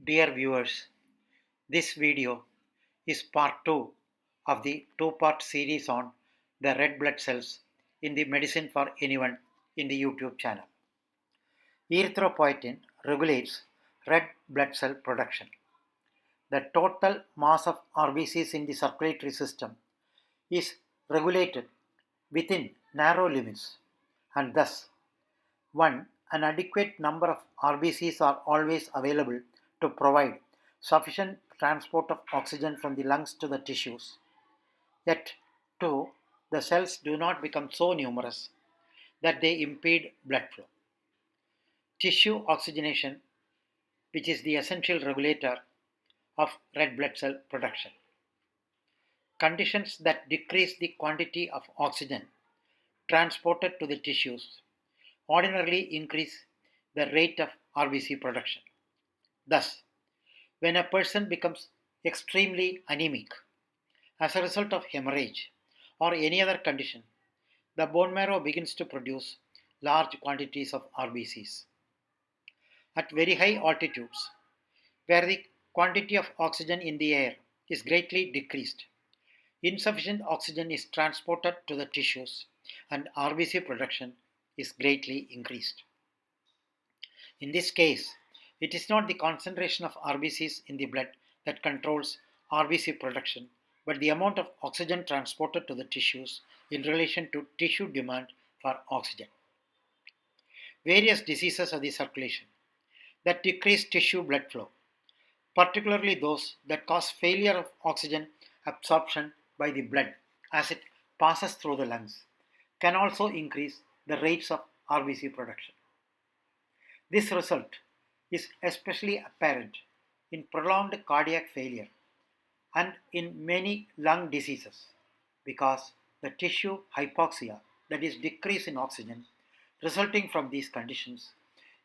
Dear viewers, this video is part 2 of the two-part series on the red blood cells in the Medicine for Anyone in the YouTube channel. Erythropoietin regulates red blood cell production. The total mass of RBCs in the circulatory system is regulated within narrow limits, and thus an adequate number of RBCs are always available to provide sufficient transport of oxygen from the lungs to the tissues. Yet, too, the cells do not become so numerous that they impede blood flow. Tissue oxygenation, which is the essential regulator of red blood cell production. Conditions that decrease the quantity of oxygen transported to the tissues ordinarily increase the rate of RBC production. Thus, when a person becomes extremely anemic as a result of hemorrhage or any other condition, the bone marrow begins to produce large quantities of RBCs. At very high altitudes, where the quantity of oxygen in the air is greatly decreased, insufficient oxygen is transported to the tissues and RBC production is greatly increased. In this case, it is not the concentration of RBCs in the blood that controls RBC production, but the amount of oxygen transported to the tissues in relation to tissue demand for oxygen. Various diseases of the circulation that decrease tissue blood flow, particularly those that cause failure of oxygen absorption by the blood as it passes through the lungs, can also increase the rates of RBC production. This result is especially apparent in prolonged cardiac failure and in many lung diseases because the tissue hypoxia, that is decrease in oxygen resulting from these conditions,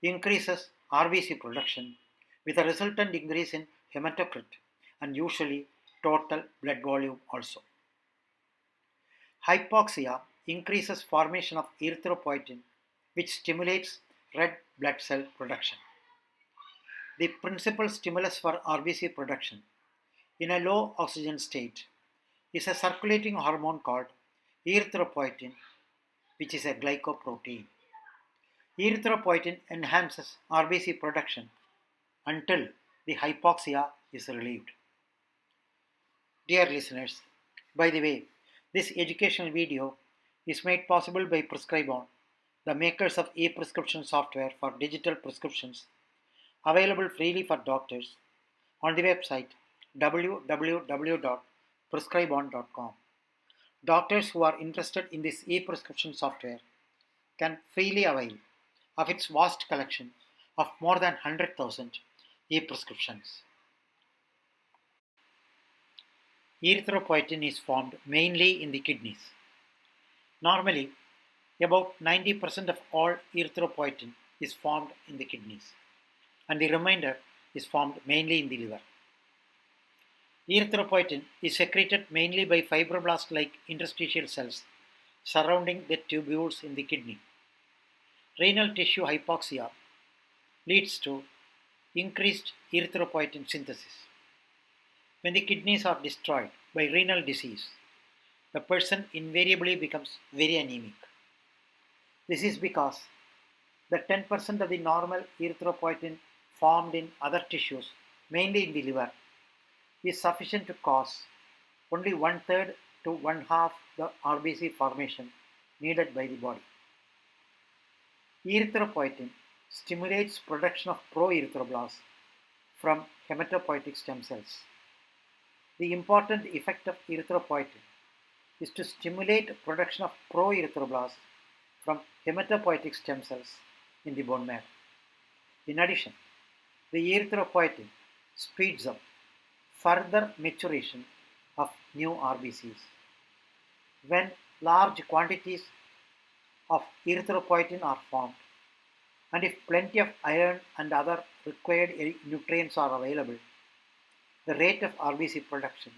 increases RBC production with a resultant increase in hematocrit and usually total blood volume also. Hypoxia increases formation of erythropoietin, which stimulates red blood cell production. The principal stimulus for RBC production in a low oxygen state is a circulating hormone called erythropoietin, which is a glycoprotein. Erythropoietin enhances RBC production until the hypoxia is relieved. Dear listeners, by the way, this educational video is made possible by Prescribon, the makers of e-prescription software for digital prescriptions, available freely for doctors on the website www.prescribon.com. Doctors who are interested in this e-prescription software can freely avail of its vast collection of more than 100,000 e-prescriptions. Erythropoietin is formed mainly in the kidneys. Normally, about 90% of all erythropoietin is formed in the kidneys, and the remainder is formed mainly in the liver. Erythropoietin is secreted mainly by fibroblast-like interstitial cells surrounding the tubules in the kidney. Renal tissue hypoxia leads to increased erythropoietin synthesis. When the kidneys are destroyed by renal disease, the person invariably becomes very anemic. This is because the 10% of the normal erythropoietin formed in other tissues, mainly in the liver, is sufficient to cause only 1/3 to 1/2 the RBC formation needed by the body. Erythropoietin stimulates production of proerythroblasts from hematopoietic stem cells. The important effect of erythropoietin is to stimulate production of proerythroblasts from hematopoietic stem cells in the bone marrow. In addition, the erythropoietin speeds up further maturation of new RBCs. When large quantities of erythropoietin are formed, and if plenty of iron and other required nutrients are available, the rate of RBC production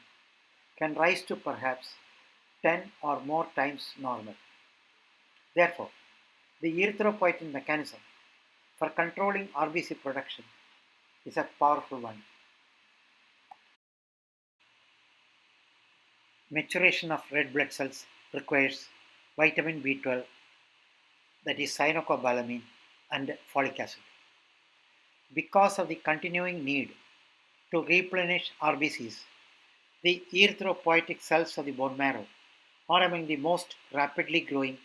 can rise to perhaps 10 or more times normal. Therefore, the erythropoietin mechanism for controlling RBC production is a powerful one. Maturation of red blood cells requires vitamin B12, that is cyanocobalamin, and folic acid. Because of the continuing need to replenish RBCs, the erythropoietic cells of the bone marrow are among the most rapidly growing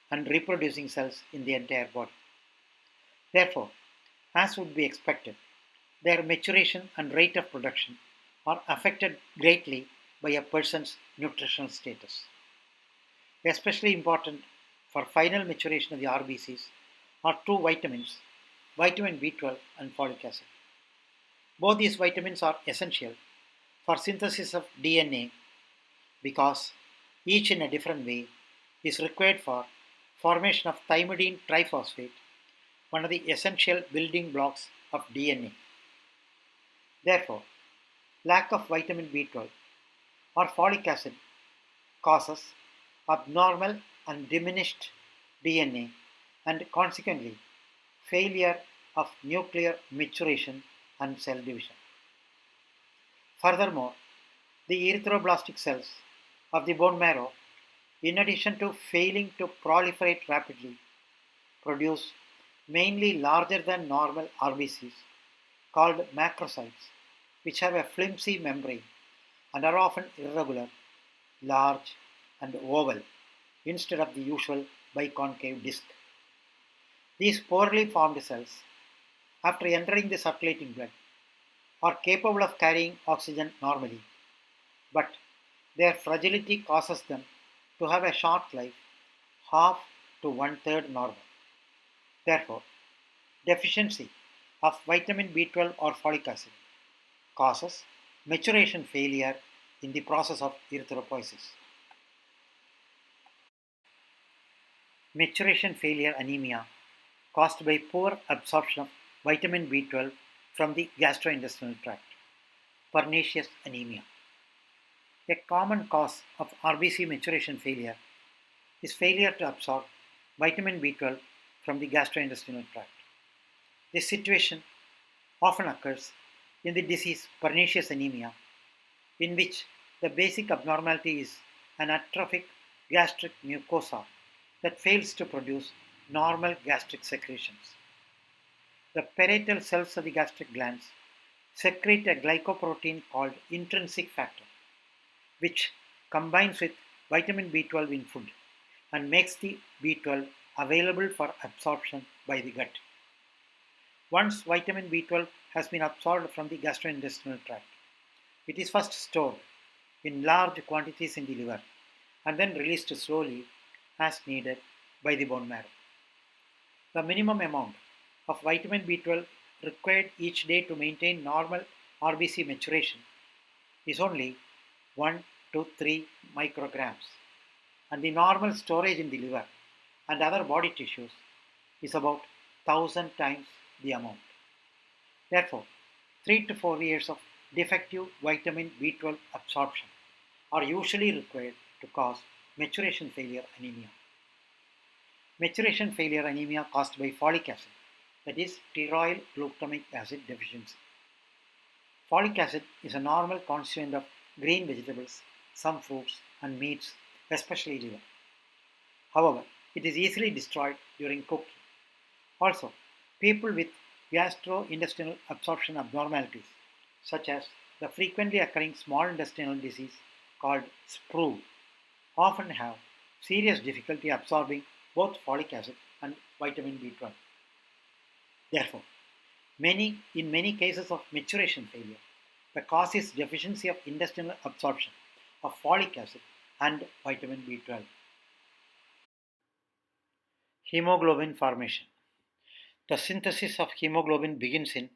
and reproducing cells in the entire body. Therefore, as would be expected, their maturation and rate of production are affected greatly by a person's nutritional status. Especially important for final maturation of the RBCs are two vitamins, vitamin B12 and folic acid. Both these vitamins are essential for synthesis of DNA because each in a different way is required for formation of thymidine triphosphate, one of the essential building blocks of DNA. Therefore, lack of vitamin B12 or folic acid causes abnormal and diminished DNA and consequently failure of nuclear maturation and cell division. Furthermore, the erythroblastic cells of the bone marrow, in addition to failing to proliferate rapidly, produce mainly larger than normal RBCs called macrocytes, which have a flimsy membrane and are often irregular, large, and oval instead of the usual biconcave disc. These poorly formed cells, after entering the circulating blood, are capable of carrying oxygen normally, but their fragility causes them to have a short life, half to one third normal. Therefore, deficiency of vitamin B12 or folic acid causes maturation failure in the process of erythropoiesis. Maturation failure anemia caused by poor absorption of vitamin B12 from the gastrointestinal tract, pernicious anemia. A common cause of RBC maturation failure is failure to absorb vitamin B12 from the gastrointestinal tract. This situation often occurs in the disease pernicious anemia, in which the basic abnormality is an atrophic gastric mucosa that fails to produce normal gastric secretions. The parietal cells of the gastric glands secrete a glycoprotein called intrinsic factor, which combines with vitamin B12 in food and makes the B12 available for absorption by the gut. Once vitamin B12 has been absorbed from the gastrointestinal tract, it is first stored in large quantities in the liver and then released slowly as needed by the bone marrow. The minimum amount of vitamin B12 required each day to maintain normal RBC maturation is only 1 to 3 micrograms, and the normal storage in the liver and other body tissues is about 1000 times the amount. Therefore, 3 to 4 years of defective vitamin B12 absorption are usually required to cause maturation failure anemia. Maturation failure anemia caused by folic acid, that is steroid glutamic acid deficiency. Folic acid is a normal constituent of green vegetables, some fruits, and meats, especially liver. However, it is easily destroyed during cooking. Also, people with gastrointestinal absorption abnormalities, such as the frequently occurring small intestinal disease called SPRU, often have serious difficulty absorbing both folic acid and vitamin B12. Therefore, in many cases of maturation failure, the cause is deficiency of intestinal absorption of folic acid and vitamin B12. Hemoglobin formation. The synthesis of hemoglobin begins in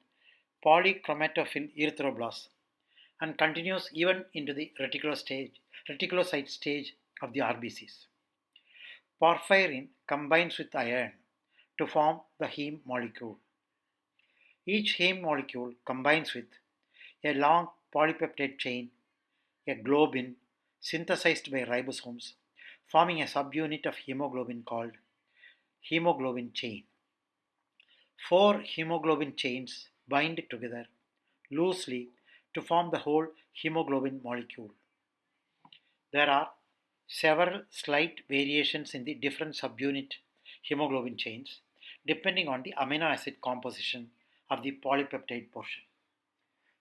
polychromatophil erythroblasts and continues even into the reticulocyte stage of the RBCs. Porphyrin combines with iron to form the heme molecule. Each heme molecule combines with a long polypeptide chain, a globin synthesized by ribosomes, forming a subunit of hemoglobin called hemoglobin chain. 4 hemoglobin chains bind together loosely to form the whole hemoglobin molecule. There are several slight variations in the different subunit hemoglobin chains depending on the amino acid composition of the polypeptide portion.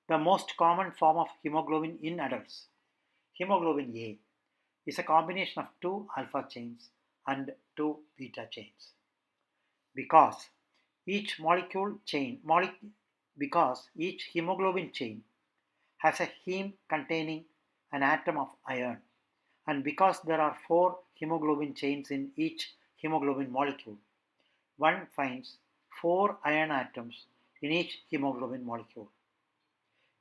The most common form of hemoglobin in adults, hemoglobin A, is a combination of two alpha chains and two beta chains. Because each because each hemoglobin chain has a heme containing an atom of iron, and because there are four hemoglobin chains in each hemoglobin molecule, one finds four iron atoms in each hemoglobin molecule.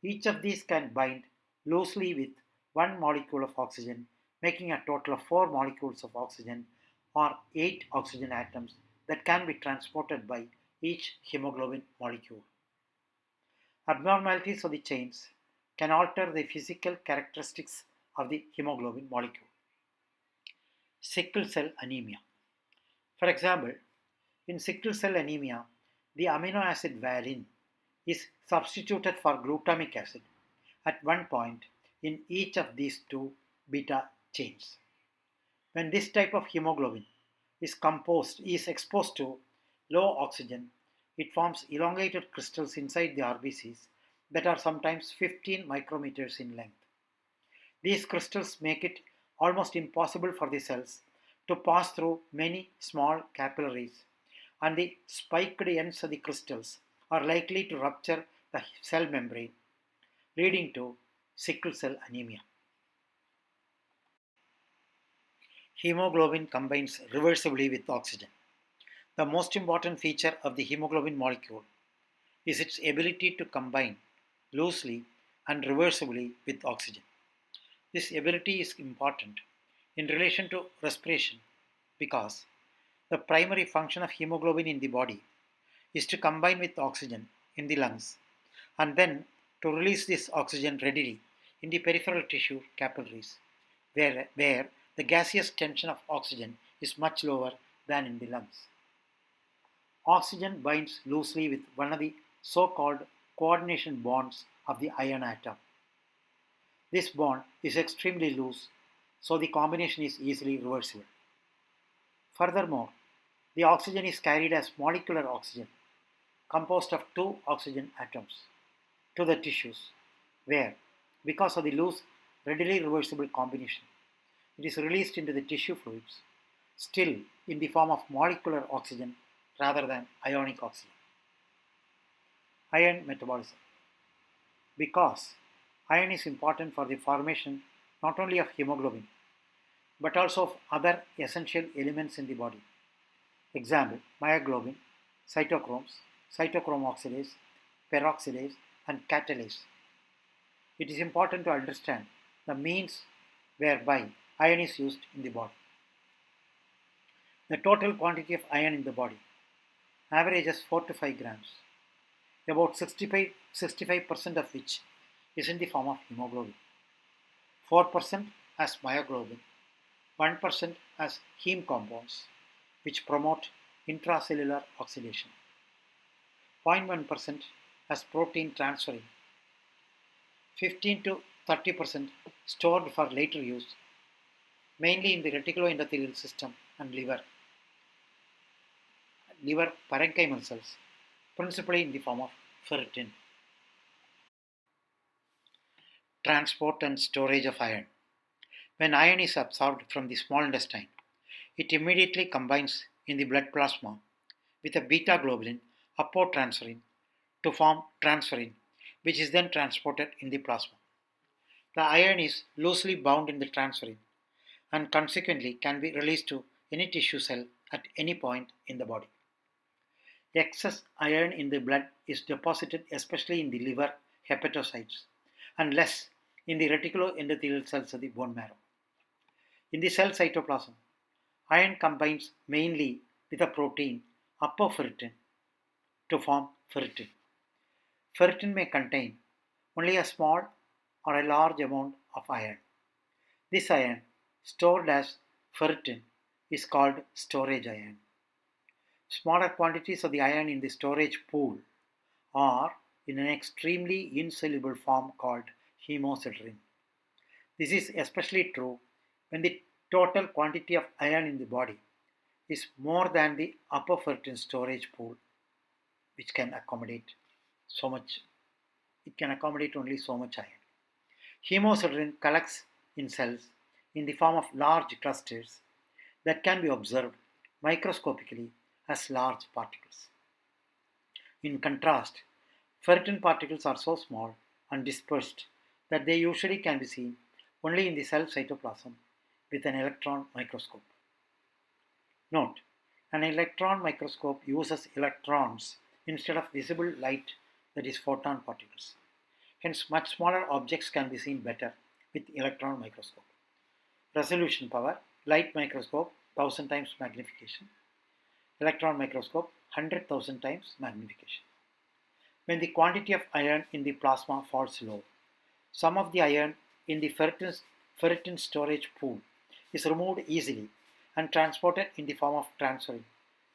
Each of these can bind loosely with one molecule of oxygen, making a total of four molecules of oxygen or eight oxygen atoms that can be transported by each hemoglobin molecule. Abnormalities of the chains can alter the physical characteristics of the hemoglobin molecule. Sickle cell anemia. For example, in sickle cell anemia, the amino acid valine is substituted for glutamic acid at one point in each of these two beta chains. When this type of hemoglobin is exposed to low oxygen, it forms elongated crystals inside the RBCs that are sometimes 15 micrometers in length. These crystals make it almost impossible for the cells to pass through many small capillaries, and the spiked ends of the crystals are likely to rupture the cell membrane, leading to sickle cell anemia. Hemoglobin combines reversibly with oxygen. The most important feature of the hemoglobin molecule is its ability to combine loosely and reversibly with oxygen. This ability is important in relation to respiration because the primary function of hemoglobin in the body is to combine with oxygen in the lungs and then to release this oxygen readily in the peripheral tissue capillaries, where the gaseous tension of oxygen is much lower than in the lungs. Oxygen binds loosely with one of the so-called coordination bonds of the iron atom. This bond is extremely loose, so the combination is easily reversible. Furthermore, the oxygen is carried as molecular oxygen, composed of two oxygen atoms, to the tissues, where, because of the loose, readily reversible combination, it is released into the tissue fluids, still in the form of molecular oxygen rather than ionic oxygen. Iron metabolism. Because iron is important for the formation not only of hemoglobin but also of other essential elements in the body. Example, myoglobin, cytochromes, cytochrome oxidase, peroxidase, and catalase. It is important to understand the means whereby iron is used in the body. The total quantity of iron in the body averages 4 to 5 grams, about 65% of which is in the form of hemoglobin, 4% as myoglobin, 1% as heme compounds, which promote intracellular oxidation, 0.1% as protein transferrin, 15 to 30% stored for later use, mainly in the reticuloendothelial system and liver parenchymal cells, principally in the form of ferritin. Transport and storage of iron. When iron is absorbed from the small intestine, it immediately combines in the blood plasma with a beta globulin apotransferrin to form transferrin, which is then transported in the plasma. The iron is loosely bound in the transferrin and consequently can be released to any tissue cell at any point in the body. Excess iron in the blood is deposited especially in the liver hepatocytes and less in the reticuloendothelial cells of the bone marrow. In the cell cytoplasm, iron combines mainly with a protein apoferritin to form ferritin. Ferritin may contain only a small or a large amount of iron. This iron, stored as ferritin, is called storage iron. Smaller quantities of the iron in the storage pool are in an extremely insoluble form called hemosiderin. This is especially true when the total quantity of iron in the body is more than the upper ferritin storage pool, which can accommodate so much. It can accommodate only so much iron. Hemosiderin collects in cells in the form of large clusters that can be observed microscopically as large particles. In contrast, ferritin particles are so small and dispersed that they usually can be seen only in the cell cytoplasm with an electron microscope. Note, an electron microscope uses electrons instead of visible light, that is photon particles. Hence, much smaller objects can be seen better with electron microscope. Resolution power, light microscope 1000 times magnification, electron microscope 100,000 times magnification. When the quantity of iron in the plasma falls low, some of the iron in the ferritin storage pool is removed easily and transported in the form of transferrin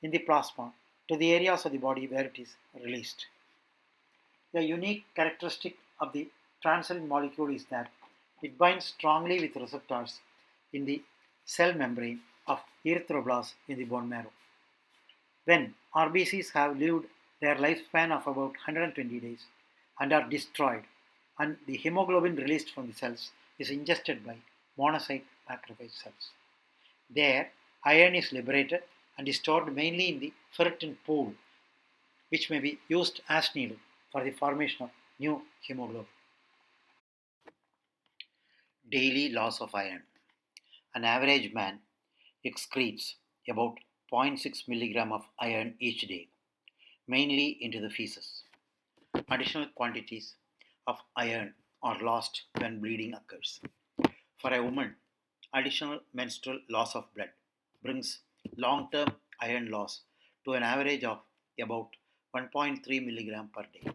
in the plasma to the areas of the body where it is released. The unique characteristic of the transferrin molecule is that it binds strongly with receptors in the cell membrane of erythroblasts in the bone marrow. When RBCs have lived their lifespan of about 120 days and are destroyed, and the hemoglobin released from the cells is ingested by monocyte macrophage cells. There, iron is liberated and is stored mainly in the ferritin pool, which may be used as needed for the formation of new hemoglobin. Daily loss of iron. An average man excretes about 0.6 milligram of iron each day, mainly into the feces. Additional quantities of iron are lost when bleeding occurs. For a woman, additional menstrual loss of blood brings long-term iron loss to an average of about 1.3 milligram per day.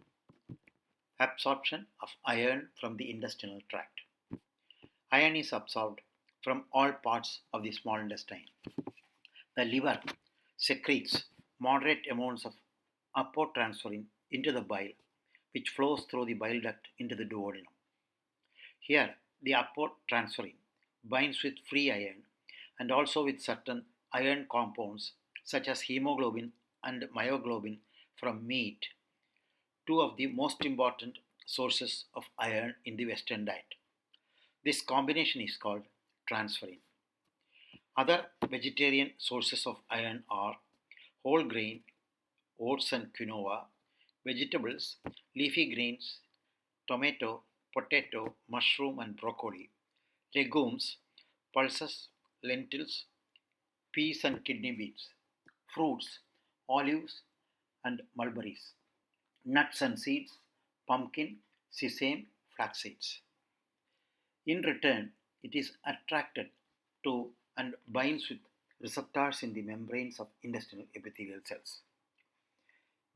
Absorption of iron from the intestinal tract. Iron is absorbed from all parts of the small intestine. The liver secretes moderate amounts of apotransferrin into the bile, which flows through the bile duct into the duodenum. Here, the apotransferrin binds with free iron and also with certain iron compounds such as hemoglobin and myoglobin from meat, two of the most important sources of iron in the Western diet. This combination is called transferrin. Other vegetarian sources of iron are whole grain, oats and quinoa, vegetables, leafy greens, tomato, potato, mushroom and broccoli, legumes, pulses, lentils, peas and kidney beans, fruits, olives and mulberries, nuts and seeds, pumpkin, sesame, flax seeds. In return, it is attracted to and binds with receptors in the membranes of intestinal epithelial cells.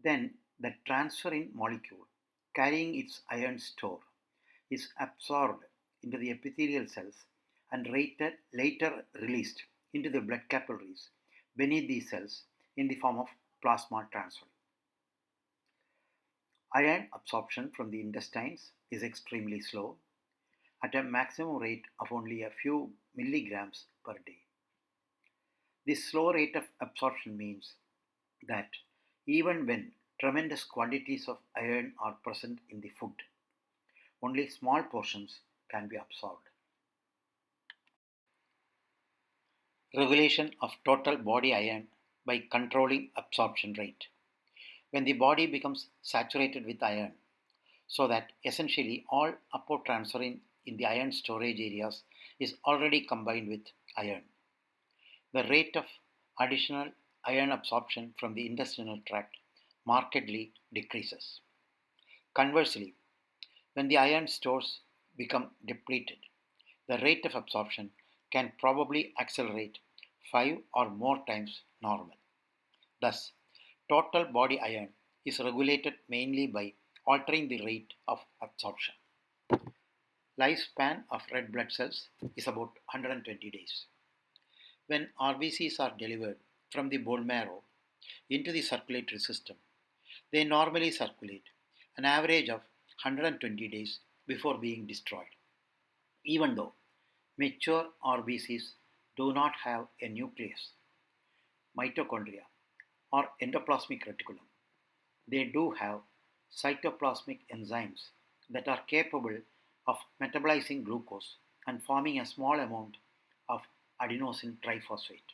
Then the transferrin molecule carrying its iron store is absorbed into the epithelial cells and later released into the blood capillaries beneath these cells in the form of plasma transferrin. Iron absorption from the intestines is extremely slow at a maximum rate of only a few milligrams per day. This slow rate of absorption means that even when tremendous quantities of iron are present in the food, only small portions can be absorbed. Regulation of total body iron by controlling absorption rate. When the body becomes saturated with iron, so that essentially all apotransferrin in the iron storage areas is already combined with iron, the rate of additional iron absorption from the intestinal tract markedly decreases. Conversely, when the iron stores become depleted, the rate of absorption can probably accelerate 5 or more times normal. Thus, total body iron is regulated mainly by altering the rate of absorption. Lifespan of red blood cells is about 120 days. When RBCs are delivered from the bone marrow into the circulatory system, they normally circulate an average of 120 days before being destroyed. Even though mature RBCs do not have a nucleus, mitochondria, or endoplasmic reticulum, they do have cytoplasmic enzymes that are capable of metabolizing glucose and forming a small amount of adenosine triphosphate.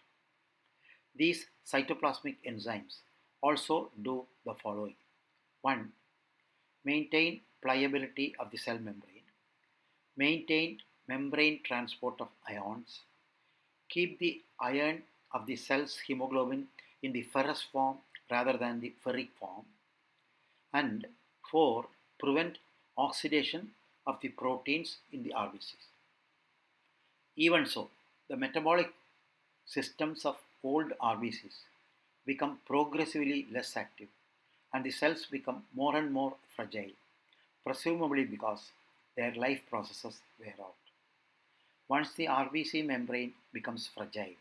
These cytoplasmic enzymes also do the following: 1. Maintain pliability of the cell membrane, maintain membrane transport of ions, keep the iron of the cell's hemoglobin in the ferrous form rather than the ferric form, and 4. Prevent oxidation of the proteins in the RBCs. Even so, the metabolic systems of old RBCs become progressively less active and the cells become more and more fragile, presumably because their life processes wear out. Once the RBC membrane becomes fragile,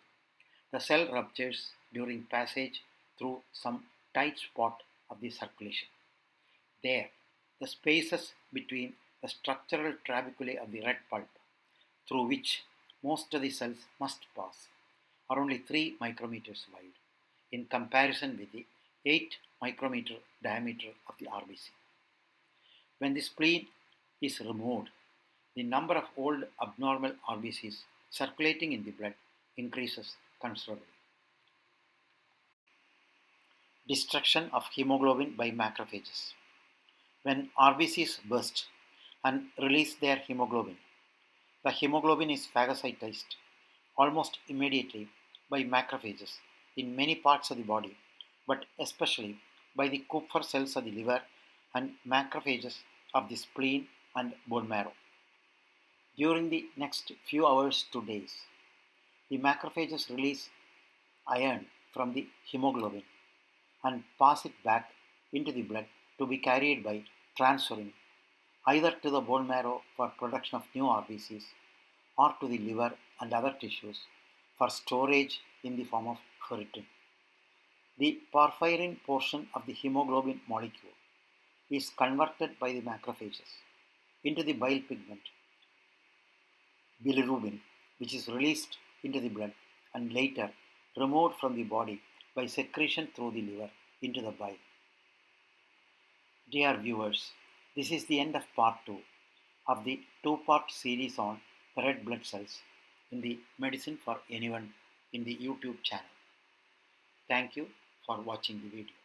the cell ruptures during passage through some tight spot of the circulation. There, the spaces between the structural trabeculae of the red pulp, through which most of the cells must pass, are only 3 micrometers wide in comparison with the 8 micrometer diameter of the RBC. When the spleen is removed, the number of old abnormal RBCs circulating in the blood increases considerably. Destruction of hemoglobin by macrophages. When RBCs burst and release their hemoglobin, the hemoglobin is phagocytized almost immediately by macrophages in many parts of the body, but especially by the Kupffer cells of the liver and macrophages of the spleen and bone marrow. During the next few hours to days, the macrophages release iron from the hemoglobin and pass it back into the blood to be carried by transferrin either to the bone marrow for production of new RBCs or to the liver and other tissues for storage in the form of ferritin. The porphyrin portion of the hemoglobin molecule is converted by the macrophages into the bile pigment bilirubin, which is released into the blood and later removed from the body by secretion through the liver into the bile. Dear viewers, this is the end of part 2 of the 2-part series on the red blood cells in the Medicine for Anyone in the YouTube channel. Thank you for watching the video.